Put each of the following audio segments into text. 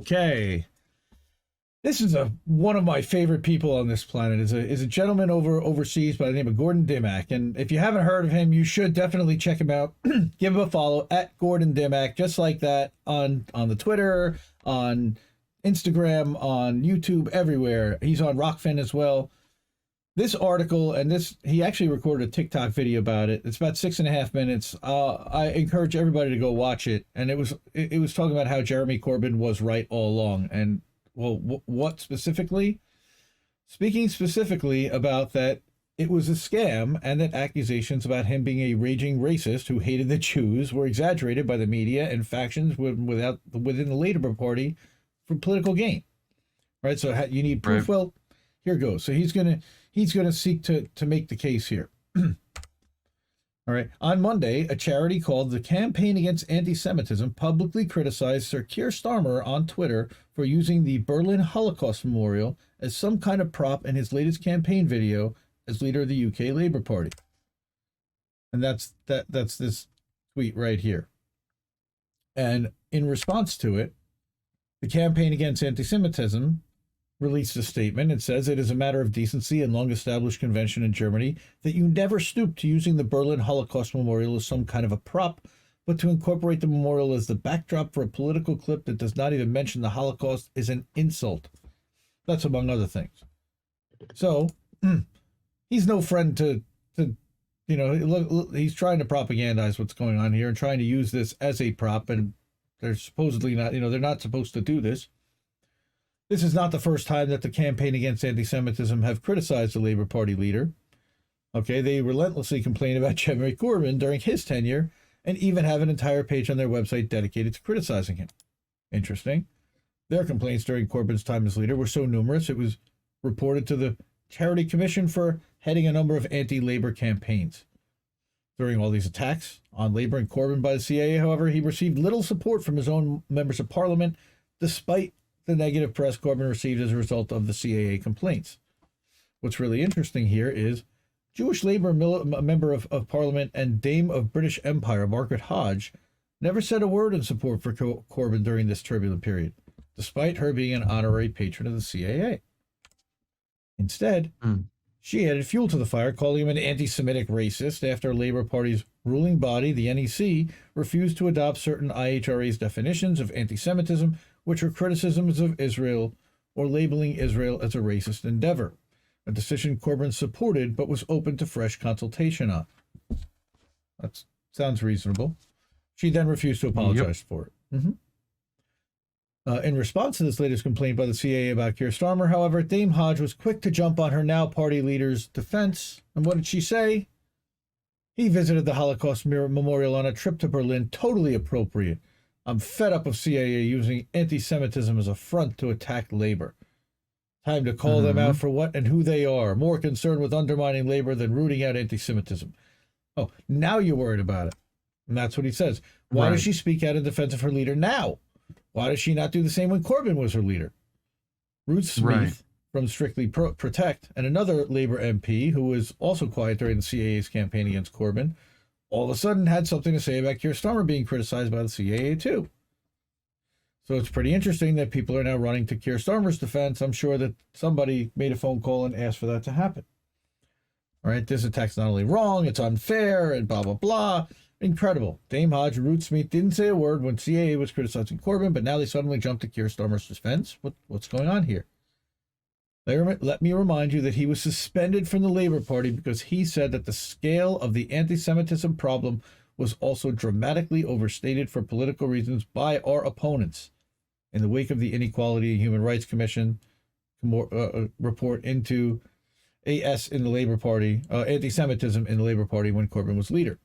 Okay. This is one of my favorite people on this planet. Is a gentleman overseas by the name of Gordon Dimmack. And if you haven't heard of him, you should definitely check him out. Give him a follow at Gordon Dimmack, just like that on the Twitter, on Instagram, on YouTube, everywhere. He's on Rockfin as well. This article, and he actually recorded a TikTok video about it. It's about 6.5 minutes. I encourage everybody to go watch it. And it was talking about how Jeremy Corbyn was right all along. And well, what specifically? Speaking specifically about that it was a scam and that accusations about him being a raging racist who hated the Jews were exaggerated by the media and factions within the Labour Party for political gain. Right? So you need proof. Right. Well, here goes. So he's gonna seek to make the case here. All right. On Monday, a charity called the Campaign Against Anti-Semitism publicly criticized Sir Keir Starmer on Twitter for using the Berlin Holocaust Memorial as some kind of prop in his latest campaign video as leader of the UK Labour Party. And that's this tweet right here. And in response to it, the Campaign Against Anti-Semitism released a statement. It says it is a matter of decency and long-established convention in Germany that you never stoop to using the Berlin Holocaust Memorial as some kind of a prop, but to incorporate the memorial as the backdrop for a political clip that does not even mention the Holocaust is an insult. That's among other things. So he's no friend to he's trying to propagandize what's going on here and trying to use this as a prop, and they're supposedly not, they're not supposed to do this. This is not the first time that the Campaign Against Anti-Semitism have criticized the Labour Party leader. Okay, they relentlessly complain about Jeremy Corbyn during his tenure and even have an entire page on their website dedicated to criticizing him. Interesting. Their complaints during Corbyn's time as leader were so numerous, it was reported to the Charity Commission for heading a number of anti-Labour campaigns. During all these attacks on Labour and Corbyn by the CIA, however, he received little support from his own members of parliament, despite the negative press Corbyn received as a result of the CAA complaints. What's really interesting here is Jewish Labour member of Parliament and Dame of British Empire, Margaret Hodge, never said a word in support for Corbyn during this turbulent period, despite her being an honorary patron of the CAA. Instead, she added fuel to the fire, calling him an anti-Semitic racist after Labour Party's ruling body, the NEC, refused to adopt certain IHRA's definitions of anti-Semitism, which were criticisms of Israel or labeling Israel as a racist endeavor, a decision Corbyn supported but was open to fresh consultation on. That sounds reasonable. She then refused to apologize for it. In response to this latest complaint by the CAA about Keir Starmer, however, Dame Hodge was quick to jump on her now party leader's defense. And what did she say? He visited the Holocaust Memorial on a trip to Berlin, totally appropriate. I'm fed up of CAA using anti-Semitism as a front to attack Labour. Time to call them out for what and who they are, more concerned with undermining Labour than rooting out anti-Semitism. Oh, now you're worried about it. And that's what he says. Why does she speak out in defense of her leader now? Why does she not do the same when Corbyn was her leader? Ruth Smith from Strictly Protect and another Labour MP who was also quiet during the CAA's campaign against Corbyn all of a sudden had something to say about Keir Starmer being criticized by the CAA too. So it's pretty interesting that people are now running to Keir Starmer's defense. I'm sure that somebody made a phone call and asked for that to happen. All right, this attack's not only wrong, it's unfair and blah, blah, blah. Incredible. Dame Hodge and Ruth Smith didn't say a word when CAA was criticizing Corbyn, but now they suddenly jumped to Keir Starmer's defense. What's going on here? Let me remind you that he was suspended from the Labour Party because he said that the scale of the anti-Semitism problem was also dramatically overstated for political reasons by our opponents. In the wake of the Inequality and Human Rights Commission report into AS in the Labour Party, anti-Semitism in the Labour Party when Corbyn was leader.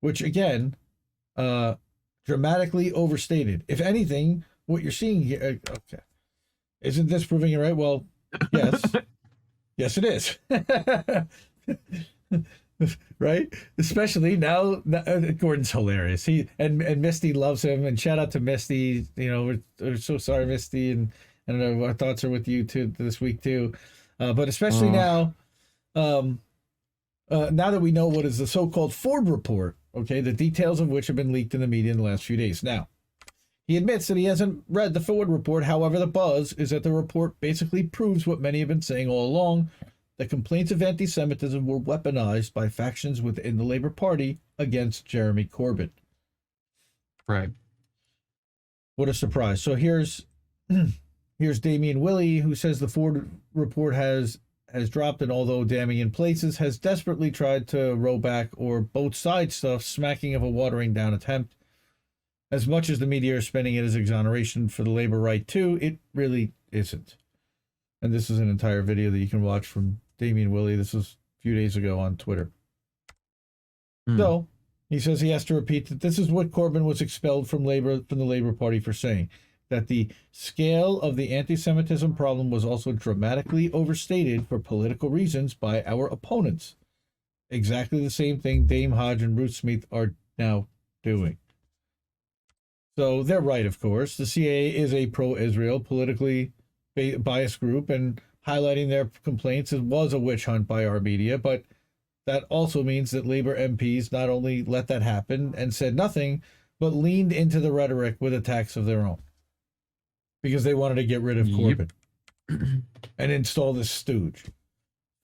Which, again, dramatically overstated. If anything, what you're seeing here... Okay. Isn't this proving it right? Well, yes. Yes, it is. Right? Especially now, Gordon's hilarious. And Misty loves him. And shout out to Misty. We're so sorry, Misty. And I don't know, our thoughts are with you too this week too. But especially now that we know what is the so-called Ford report, okay, the details of which have been leaked in the media in the last few days. Now, He admits that he hasn't read the Ford report. However, the buzz is that the report basically proves what many have been saying all along, that complaints of anti-Semitism were weaponized by factions within the Labour Party against Jeremy Corbyn. Right. What a surprise. So here's Damian Willie, who says the Ford report has dropped, and although damning in places, has desperately tried to row back or both side stuff, smacking of a watering down attempt. As much as the media are spending it as exoneration for the labor right too, it really isn't. And this is an entire video that you can watch from Damian Willie. This was a few days ago on Twitter. So he says he has to repeat that this is what Corbyn was expelled from the Labour Party for saying, that the scale of the anti-Semitism problem was also dramatically overstated for political reasons by our opponents. Exactly the same thing Dame Hodge and Ruth Smith are now doing. So they're right, of course. The CIA is a pro-Israel, politically biased group, and highlighting their complaints was a witch hunt by our media, but that also means that Labour MPs not only let that happen and said nothing, but leaned into the rhetoric with attacks of their own. Because they wanted to get rid of Corbyn and install this stooge.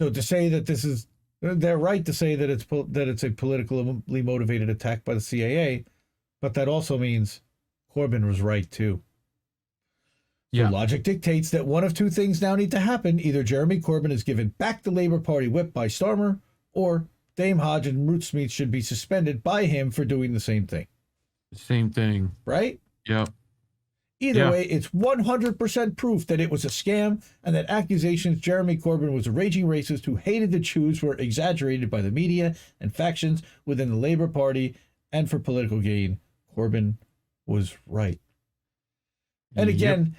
So to say that this is, they're right to say that it's a politically motivated attack by the CIA, but that also means Corbyn was right too. So logic dictates that one of two things now need to happen. Either Jeremy Corbyn is given back the Labour Party whip by Starmer, or Dame Hodge and Ruth Smith should be suspended by him for doing the same thing. Same thing. Right? Yep. Either way, it's 100% proof that it was a scam, and that accusations Jeremy Corbyn was a raging racist who hated the Jews were exaggerated by the media and factions within the Labour Party and for political gain. Corbyn was right. And again,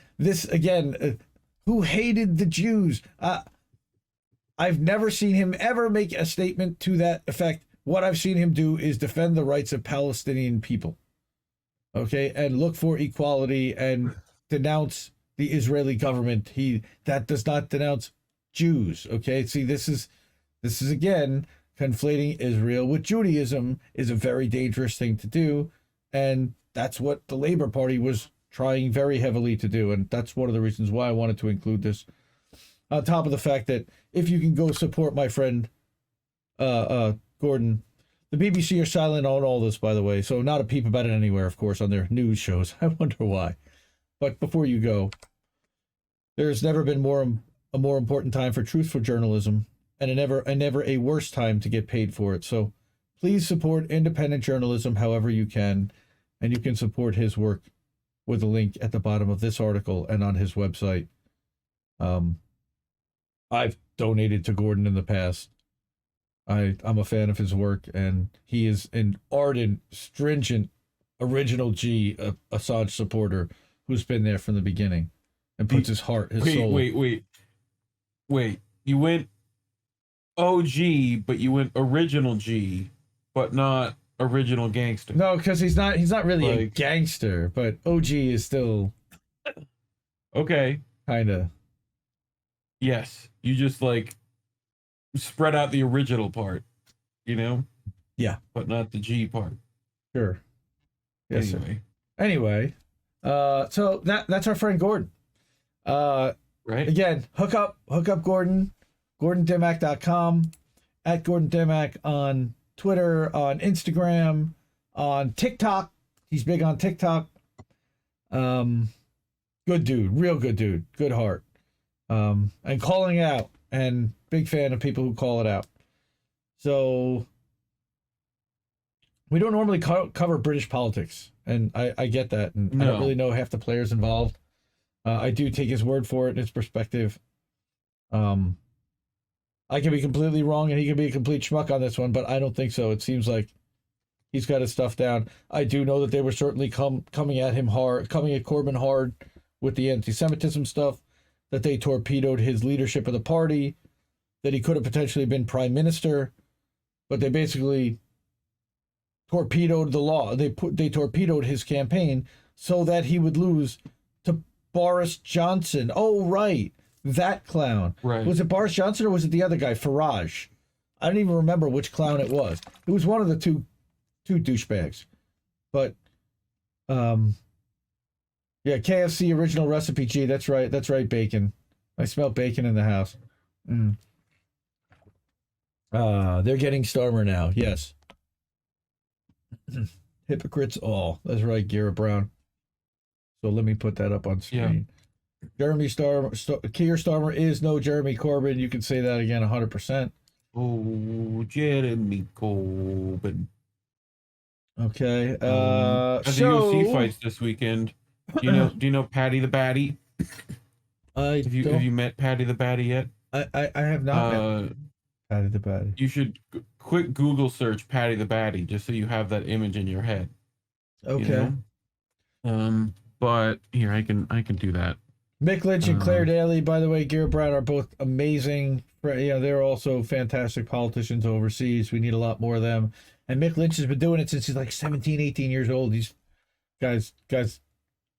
who hated the Jews? I've never seen him ever make a statement to that effect. What I've seen him do is defend the rights of Palestinian people. Okay, and look for equality and denounce the Israeli government. That does not denounce Jews. Okay, see, this is again conflating Israel with Judaism is a very dangerous thing to do, and that's what the Labour Party was trying very heavily to do, and that's one of the reasons why I wanted to include this. On top of the fact that if you can go support my friend Gordon. The BBC are silent on all this, by the way, so not a peep about it anywhere, of course, on their news shows. I wonder why. But before you go, there's never been a more important time for truthful journalism, and never a worse time to get paid for it. So please support independent journalism however you can, and you can support his work with a link at the bottom of this article and on his website. I've donated to Gordon in the past. I'm a fan of his work, and he is an ardent, stringent, original G Assange supporter who's been there from the beginning and puts his heart, his soul. Wait. You went OG, but you went original G, but not original gangster. No, because he's not really a gangster, but OG is still okay. Kind of. Yes, you just spread out the original part, Yeah, but not the G part. Sure. Yes, anyway, so that's our friend Gordon. Right. Again, hook up Gordon, GordonDimac.com, at Gordon Dimac on Twitter, on Instagram, on TikTok. He's big on TikTok. Good dude, real good dude, good heart. And calling it out, and big fan of people who call it out. So we don't normally cover British politics, and I get that, and I don't really know half the players involved. I do take his word for it and his perspective. I can be completely wrong, and he can be a complete schmuck on this one, but I don't think so. It seems like he's got his stuff down. I do know that they were certainly coming at Corbyn hard with the anti-Semitism stuff, that they torpedoed his leadership of the party, that he could have potentially been prime minister, but they basically torpedoed the law. They torpedoed his campaign so that he would lose to Boris Johnson. Oh, right. That clown. Right. Was it Boris Johnson or was it the other guy, Farage? I don't even remember which clown it was. It was one of the two douchebags. But Yeah, KFC original recipe. Gee, that's right. That's right, bacon. I smell bacon in the house. Mm. They're getting Starmer now. Yes. Hypocrites all. That's right, Garrett Brown. So let me put that up on Yeah. screen. Keir Starmer is no Jeremy Corbyn. You can say that again 100%. Oh, Jeremy Corbyn. Okay. At the UFC fights this weekend, do you know Patty the Batty? I Have don't. you met Patty the Batty yet? I have not met Patty the Batty. You should quick Google search Patty the Batty just so you have that image in your head. Okay. But here I can do that. Mick Lynch and Claire Daly, by the way, Garrett Brown are both amazing. They're also fantastic politicians overseas. We need a lot more of them. And Mick Lynch has been doing it since he's like 17, 18 years old. These guys,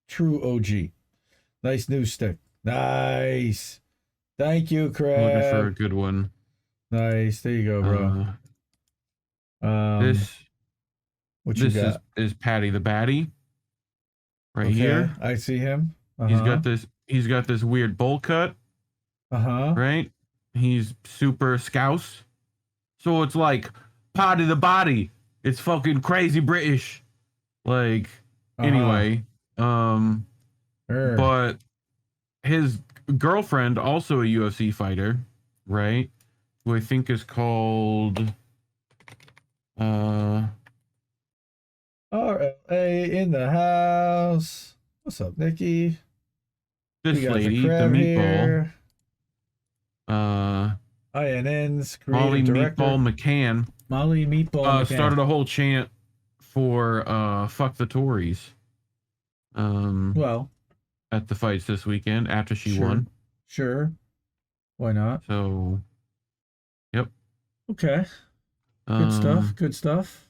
true OG. Nice news stick. Nice. Thank you, Craig. I'm looking for a good one. Nice. There you go, bro. This you got? is Patty the Batty. Right okay, here. I see him. He's got this weird bowl cut. Right? He's super scouse. So it's like Patty the Body. It's fucking crazy British. Like anyway, but his girlfriend, also a UFC fighter, right? Who I think is called RLA in the house. What's up, Nikki? This lady, the meatball. Here. INN's creative Molly director. Meatball McCann. Molly Meatball McCann started a whole chant for fuck the Tories. Well, at the fights this weekend after she won. Sure. Why not? So, yep. Okay. Good stuff. Good stuff.